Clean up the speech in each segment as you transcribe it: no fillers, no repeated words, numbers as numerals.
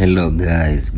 Hello guys,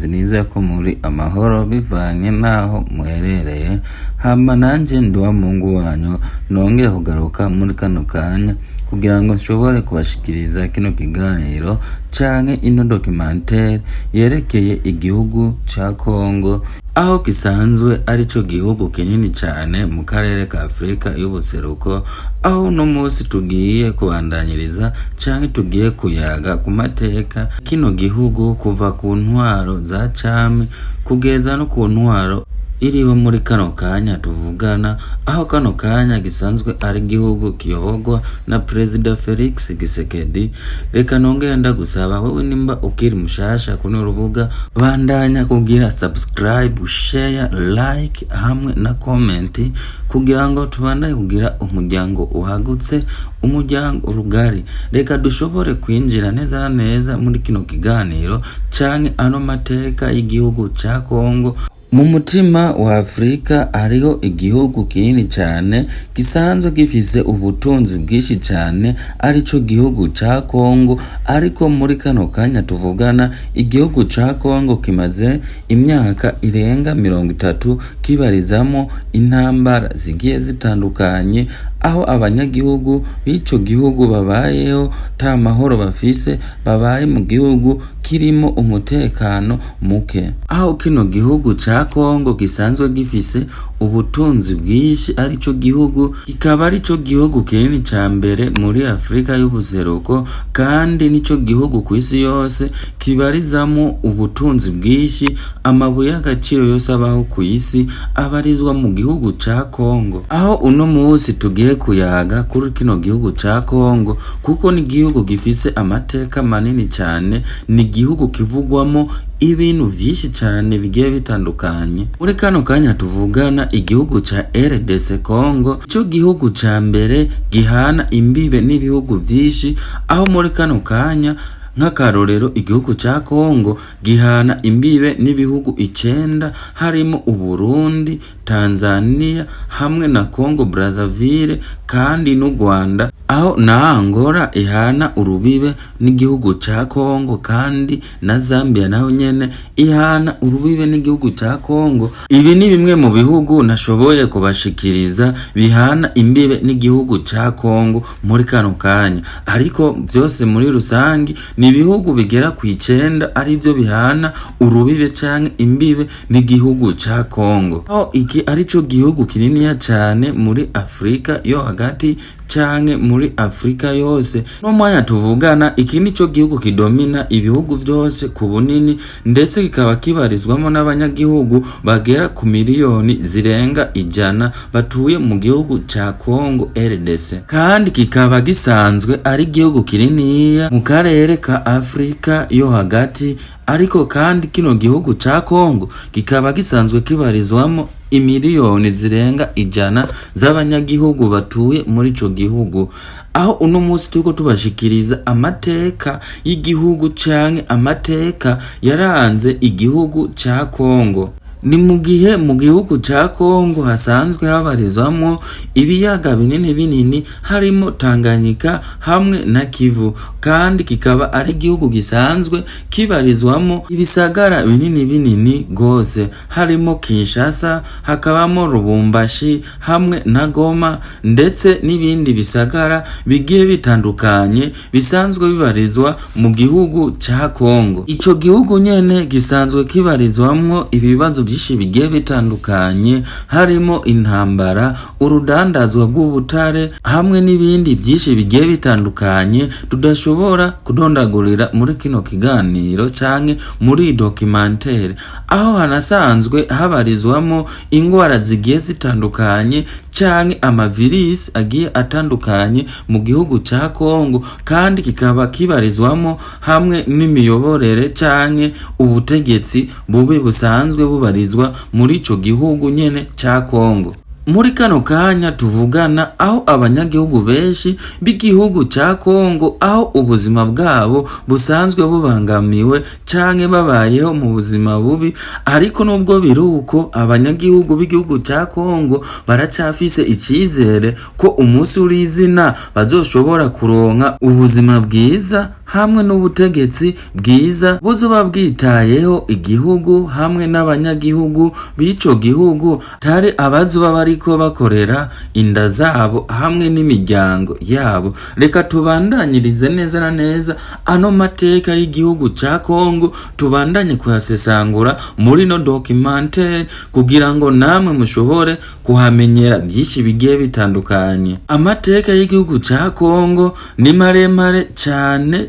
nize ko muri amahoro bivanye naho muherereye. Hama nanje ndiwa Mungu wanyu nongeye kugaruka muri kano kanya kugira ngo nshobore kubashikiriza kino kiganiro canke ino documentaire yerekeye igihugu ca Kongo, aho kisanzwe arico gihugu kinini cyane mu karere ka Afrika y'ubuseruko, aho no munsi tugiye kubandanyiriza canke tugiye kuyaga ku mateka kino gihugu kuva ku ntwaro za cami kugeza no ku ntwaro iriho muri kano kanya tuvugana, aho kano kanya gisanzwe ari gihugu kiyoborwa na President Felix Tshisekedi. Reka nongenda gusaba wewe nimba ukiri mushasha kuno rubuga, bandanya kugira subscribe, share, like hamwe na comment kugira ngo tubandanye kugira umuryango uhagutse, umuryango urugari. Reka dushobore kwinjira neza na neza muri kino kiganiro canke ano mateka y'igihugu ca Kongo. Mu mutima wa Afrika ariho igihugu kinini cyane gisanzwe gifise ubutunzi bwinshi cyane, arico gihugu ca Kongo. Ariko muri kano kanya tuvugana, igihugu ca Kongo kimaze imyaka irenga 30 kibarizamo intambara zigiye zitandukanye, aho abanyagihugu b'ico gihugu babayeho ta mahoro bafise, babaye mu gihugu kirimo umutekano muke. Aho kino gihugu ca Kongo gisanzwe gifise ubutunzi bwinshi, arico gihugu kikaba arico gihugu kinini ca mbere muri Afrika y'ubuseruko, kandi nico gihugu kw'isi yose kibarizamo ubutunzi bwinshi. Amabuye y'agaciro yose abaho kw'isi abarizwa mu gihugu ca Kongo. Aho uno munsi tugiye kuyaga kuri kino gihugu ca Kongo, kuko ni igihugu gifise amateka manini cyane, ni igihugu kivugwamo ibintu vyinshi cyane bigiye bitandukanye. Muri kano kanya tuvugana, igihugu ca RDC Congo cyo gihugu ca mbere gihana imbibe n'ibihugu vyinshi, aho muri kano kanya nk'akarorero igihugu ca Kongo gihana imbibe n'ibihugu 9 harimo Uburundi, Tanzania hamwe na Congo Brazzaville kandi n'u Rwanda, aho na Angola ihana urubibe n'igihugu ca Kongo, kandi na Zambia naho nyene ihana urubibe n'igihugu ca Kongo. Ibi ni bimwe mu bihugu nashoboye kubashikiriza bihana imbibe n'igihugu ca Kongo muri kano kanya, ariko byose muri rusangi ni ibihugu bigera ku 9 ari byo bihana urubibe canke imbibe n'igihugu ca Kongo. Aho iki arico gihugu kinini cyane muri Afrika yo hagati canke muri Afrika yose. No mwanya tuvugana, iki nico gihugu kidomina ibihugu byose ku bunini, ndetse kikaba kibarizwamo n'abanyagihugu bagera ku miliyoni zirenga 100 batuye mu gihugu ca Kongo RDC, kandi kikaba gisanzwe ari igihugu kininiya mu karere ka Afrika yo hagati. Ariko kandi kino gihugu ca Kongo kikaba gisanzwe kibarizwamo imiliyoni zirenga 100 z'abanyagihugu batuye muri ico gihugu. Aho uno munsi tuko tubashikiriza amateka y'igihugu canke amateka yaranze igihugu ca Kongo. Ni mu gihe mu gihugu ca Kongo hasanzwe habarizwamo ibiyaga binini harimo Tanganyika hamwe na Kivu, kandi kikaba ari igihugu gisanzwe kibarizwamo ibisagara binini gose, harimo Kinshasa, hakabamo Lubumbashi hamwe na Goma, ndetse n'ibindi bisagara bigiye bitandukanye bisanzwe bibarizwa mu gihugu ca Kongo. Ico gihugu nyene gisanzwe kibarizwamo ibibazo byinshi bigiye bitandukanye, harimo intambara, urudandazwa rw'ubutare hamwe n'ibindi byinshi bigiye bitandukanye tudashobora kudondagurira muri kino kiganiro canke muri documentaire. Aho hanasanzwe habarizwamo ingwara zigiye zitandukanye canke amavirisi agiye atandukanye mu gihugu ca Kongo, kandi kikaba kibarizwamo hamwe n'imiyoborere canke ubutegetsi bubi busanzwe bubarizwa muri ico gihugu nyene ca Kongo. Muri kano kanya tuvugana, aho abanyagihugu benshi b'igihugu ca Kongo, aho ubuzima bwabo busanzwe bubangamiwe canke babayeho mu buzima bubi, ariko nubwo biruko abanyagihugu b'igihugu ca Kongo baracafise icizere ko umunsi urizina bazoshobora kuronka ubuzima bwiza hamwe n'ubutegetsi bwiza buzoba bwitayeho igihugu hamwe n'abanyagihugu b'ico gihugu, tari abazoba bariko bakorera inda zabo hamwe n'imiryango yabo. Reka tubandanyirize neza na neza ano mateka y'igihugu ca Kongo, tubandanye kuyasesangura muri no documentaire kugira ngo namwe mushobore kuhamenyera byinshi bigiye bitandukanye. Amateka y'igihugu ca Kongo ni maremare cyane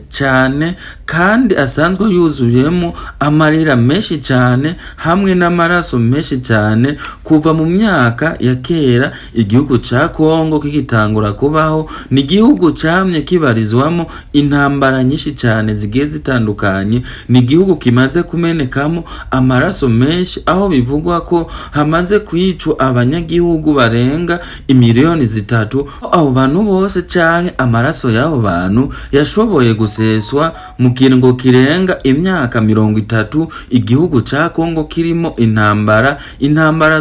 kandi asanzwe yuzuyemo amarira menshi cyane hamwe n'amaraso menshi cyane. Kuva mu myaka ya kera igihugu ca Kongo kigitangura kubaho, ni igihugu camye kibarizwamo intambara nyinshi cyane zigiye zitandukanye, ni igihugu kimaze kumenekamo amaraso menshi, aho bivugwa ko hamaze kwicwa abanyagihugu barenga imiliyoni 3. Abo bantu bose canke amaraso y'abo bantu yashoboye guseswa mu kiringo kirenga imyaka 30 igihugu ca Kongo kirimo intambara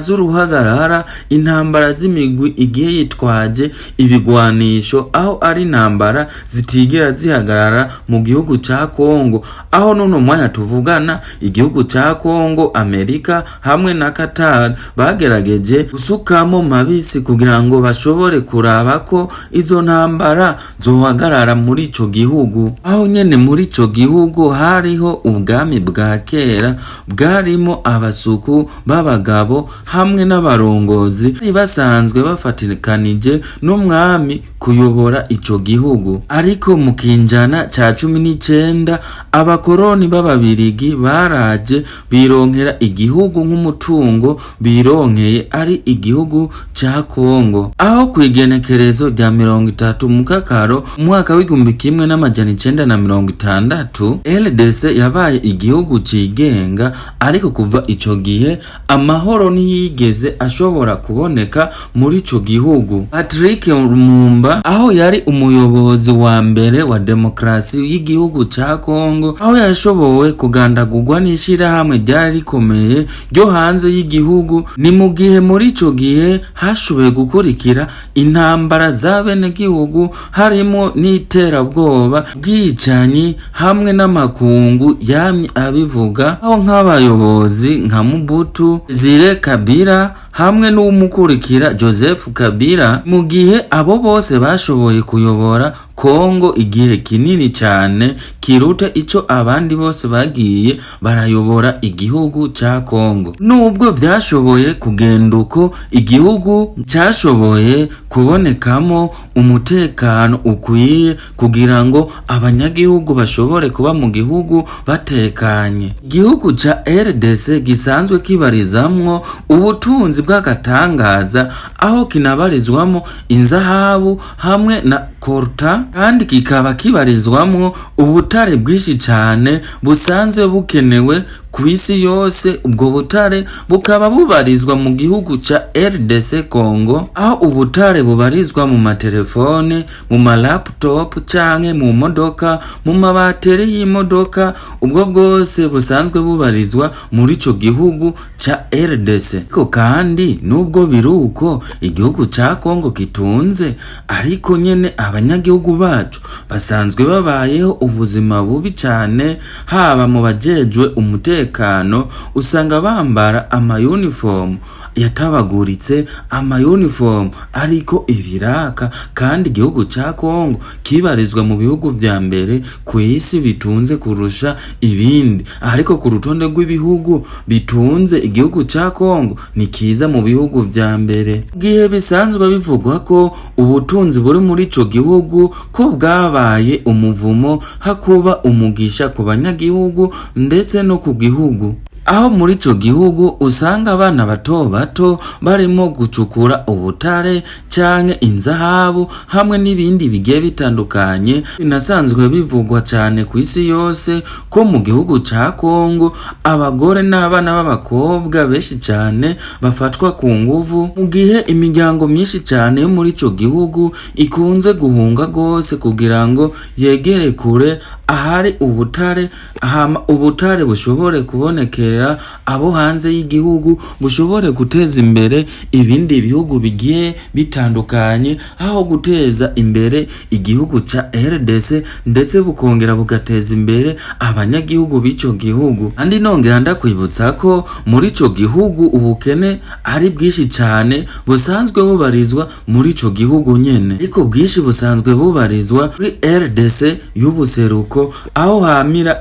z'uruhagarara, intambara z'imigwi igiye yitwaje ibigwanisho, aho ari intambara zitigera zihagarara mu gihugu ca Kongo. Aho nuno mwanya tuvugana igihugu ca Kongo, Amerika hamwe na Qatar bagerageje gusukamo mabisi kugira ngo bashobore kuraba ko izo ntambara zohagarara muri ico gihugu. Aho nyene muri ico gihugu hariho ubwami bwa kera bwarimo abasuku b'abagabo hamwe n'abarongozi basanzwe bafatikanije n'umwami kuyobora ico gihugu. Ariko mu kinjana ca 19 abakoroni b'ababirigi baraje bironkera igihugu nk'umutungo bironkeye ari igihugu ca Kongo. Aho kwigenekerezo rya 30 mu Kakaro umwaka w'1960 LDC yabaye igihugu cigenga, ariko kuva ico gihe amahoro ntiyigeze ashobora kuboneka muri ico gihugu. Patrick Lumumba aho yari umuyobozi wa mbere wa demokrasi y'igihugu ca Kongo, aho yashobowe kugandagurwa n'ishirahamwe ryari rikomeye ryo hanze y'igihugu, ni mu gihe muri ico gihe hashoboye gukurikira intambara z'abene gihugu harimo n'iterabwoba, bwicanyi hamwe n'amakungu yamye abivuga, aho nk'abayobozi nka Mobutu Zire Kabila hamwe n'umukurikira Joseph Kabila, mu gihe abo bose bashoboye kuyobora Kongo igihe kinini cyane kiruta ico abandi bose bagiye barayobora igihugu ca Kongo. Nubwo byashoboye kugenda uko, igihugu cyashoboye kubonekamo umutekano ukwiye kugira ngo abanyagihugu bashobore kuba mu gihugu batekanye. Igihugu ca RDC gisanzwe kibarizamwo ubutunzi bw'agatangaza, aho kinabarizwamo inzahabu hamwe na korta, kandi kikaba kibarizwamwo ubutare bwinshi cyane busanzwe bukenewe ku isi yose. Ubwo butare bukaba bubarizwa mu gihugu ca RDC Congo, aho ubutare bubarizwa mu matelefone, mu malaptop canke mu modoka, mu mabateri y'imodoka. Ubwo bwose busanzwe bubarizwa muri ico gihugu ca RDC. Ko kandi nubwo biruko igihugu ca Congo kitunze, ariko nyene abanyagihugu bacu basanzwe babayeho ubuzima bubi cyane, haba mu bajejwe umutekano usanga bambara ama uniform yatabaguritse, ama uniform ariko ibiraka, kandi igihugu ca Kongo kibarizwa mu bihugu vya mbere ku isi bitunze kurusha ibindi. Ariko ku rutonde rw'ibihugu bitunze, igihugu ca Kongo ni kiza mu bihugu vya mbere. Gihe bisanzwe bivugwa ko ubutunzi buri muri ico gihugu ko bwabaye umuvumo hakuba umugisha ku banyagihugu ndetse no ku gihugu, aho muri ico gihugu usanga abana bato bato barimo gucukura ubutare canke inzahabu hamwe n'ibindi bigiye bitandukanye. Binasanzwe bivugwa cyane ku isi yose ko mu gihugu ca Kongo abagore n'abana b'abakobwa benshi cyane bafatwa ku nguvu, mu gihe imiryango myinshi cyane yo muri ico gihugu ikunze guhunga gose kugira ngo yegere kure ahari ubutare, hama ubutare bushobore kubonekera abo hanze y'igihugu, bushobore guteza imbere ibindi bihugu bigiye bitandukanye, aho guteza imbere igihugu ca RDC ndetse bukongera bugateza imbere abanyagihugu b'ico gihugu. Andi nongera ndakwibutsa ko muri ico gihugu ubukene ari bwinshi cyane busanzwe bubarizwa muri ico gihugu nyene, ariko bwinshi busanzwe bubarizwa kuri RDC y'ubuseruko, aho hamira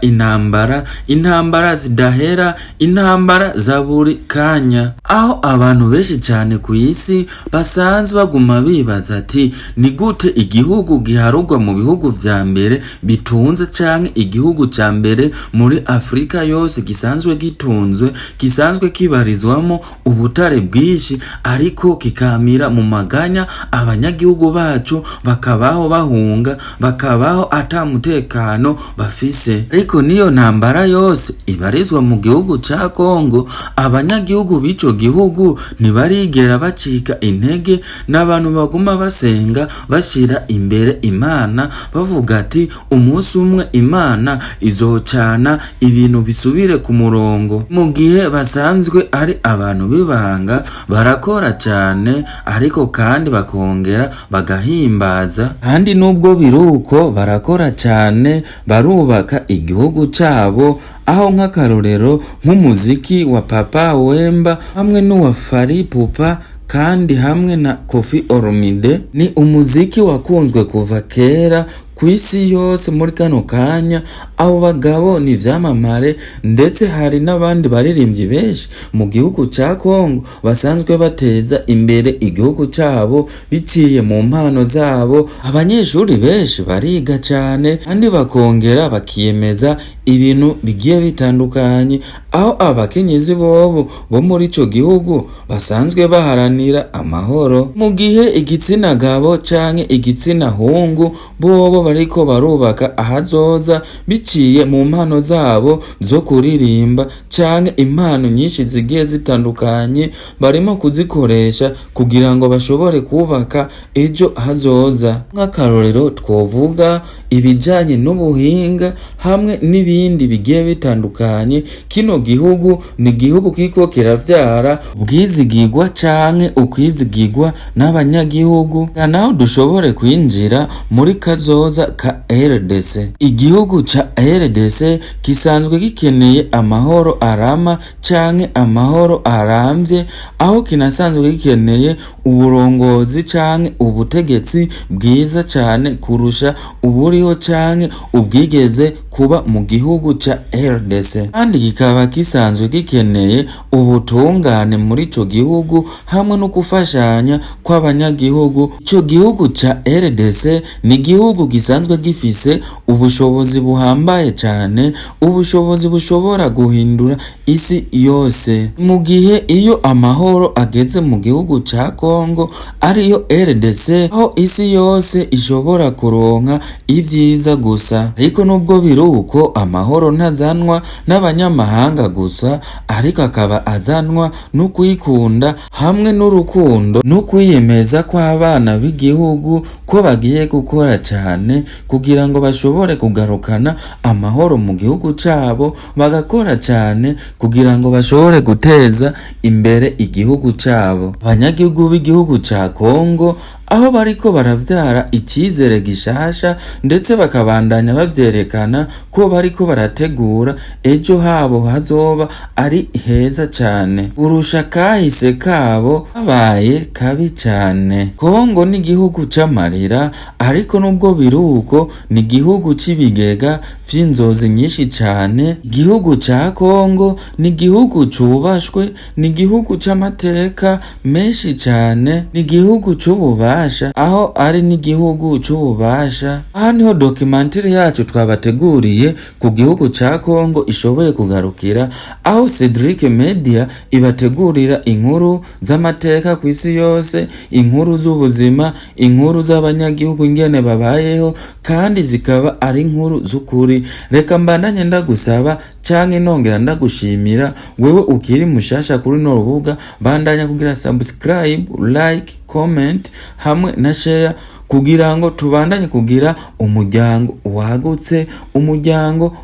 intambara zidahera, intambara za buri kanya, aho abantu benshi cyane ku isi basanzwe baguma bibaza ati ni gute igihugu giharugwa mu bihugu vya mbere bitunze canke igihugu ca mbere muri Afrika yose gisanzwe gitunzwe, gisanzwe kibarizwamo ubutare bwinshi, ariko kikamira mu maganya, abanyagihugu bacu bakabaho bahunga, bakabaho ata mutekano bafise. Ariko niyo ntambara yose ibarizwa mu gihugu ca Kongo, abanyagihugu b'ico gihugu ntibarigera bacika intege, n'abantu baguma basenga bashira imbere Imana, bavuga ati umunsi umwe Imana izocana ibintu bisubire ku murongo. Mu gihe basanzwe ari abantu bibanga, barakora cyane ariko kandi bakongera bagahimbaza, kandi nubwo biruko barakora cyane, barubaka igihugu cabo, aho nk'akarorero nk'umuziki wa Papa Wemba hamwe n'uwa Fally Ipupa kandi hamwe na Koffi Olomide ni umuziki wakunzwe kuva kera ku isi yose. Muri kano kanya abo bagabo ni vyamamare, ndetse hari n'abandi baririmbyi benshi mu gihugu ca Kongo basanzwe bateza imbere igihugu cabo biciye mu mpano zabo. Abanyeshuri benshi bariga cyane kandi bakongera bakiyemeza ibintu bigiye bitandukanye, aho abakenyezi bobo bo muri ico gihugu basanzwe baharanira amahoro, mu gihe igitsina gabo canke igitsina hungu bobo bariko barubaka ahazoza biciye mu mpano zabo zo kuririmba canke impano nyinshi zigiye zitandukanye barimo kuzikoresha kugira ngo bashobore kubaka ejo hazoza. Nk'akarorero twovuga ibijanye n'ubuhinga hamwe n'ibindi bigiye bitandukanye. Kino gihugu ni igihugu kiko kiravyara ubwizigirwa canke ukwizigirwa n'abanyagihugu, naho dushobore kwinjira muri kazoza ka RDC. Igihugu ca RDC kisanzwe gikeneye amahoro arama canke amahoro arambye, aho kinasanzwe gikeneye uburongozi canke ubutegetsi bwiza cane kurusha uburiho canke ubwigeze kuba mu gihugu ca RDC, kandi kikaba kisanzwe gikeneye ubutungane muri ico gihugu hamwe no gufashanya kw'abanyagihugu. Ico gihugu ca RDC ni igihugu gisanzwe gifise ubushobozi buhambaye cyane, ubushobozi bushobora guhindura isi yose. Mu gihe iyo amahoro ageze mu gihugu ca Kongo ariyo RDC, aho isi yose ishobora kuronka ivyiza gusa. Ariko nubwo biruko amahoro ntazanwa n'abanyamahanga gusa, ariko akaba azanwa no kwikunda hamwe n'urukundo no kwiyemeza kw'abana b'igihugu ko bagiye gukora cyane kugira ngo bashobore kugarukana amahoro mu gihugu cabo, bagakora cyane kugira ngo bashobore guteza imbere igihugu cabo. Abanyagihugu b'igihugu ca Kongo aho bariko baravyara icyizere gishasha, ndetse bakabandanya bavyerekana ko bariko barategura ejo habo hazoba ari heza cyane urusha kahise kabo habaye kabi cyane. Kongo ni igihugu c'amarira, ariko nubwo biruko ni igihugu c'ibigega vy'inzozi nyinshi cyane. Igihugu ca Kongo ni igihugu cubashwe, ni igihugu c'amateka menshi cyane, ni igihugu c'ububasha, aho ari n'igihugu c'ububasha. Aha niho documentary yacu twabateguriye ku gihugu ca Kongo ishoboye kugarukira, aho Cedric Media ibategurira inkuru z'amateka ku isi yose, inkuru z'ubuzima, inkuru z'abanyagihugu ingene babayeho, kandi zikaba ari inkuru z'ukuri. Reka mbandanye ndagusaba canke nongera ndagushimira wewe ukiri mushasha kuri no rubuga, bandanya kugira subscribe, like, comment hamwe na share kugira ngo tubandanye kugira umuryango wagutse, umuryango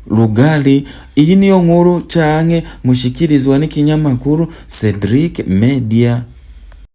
rugari. Iyi niyo nkuru canke mushikirizwa n'ikinyamakuru Cedric Media.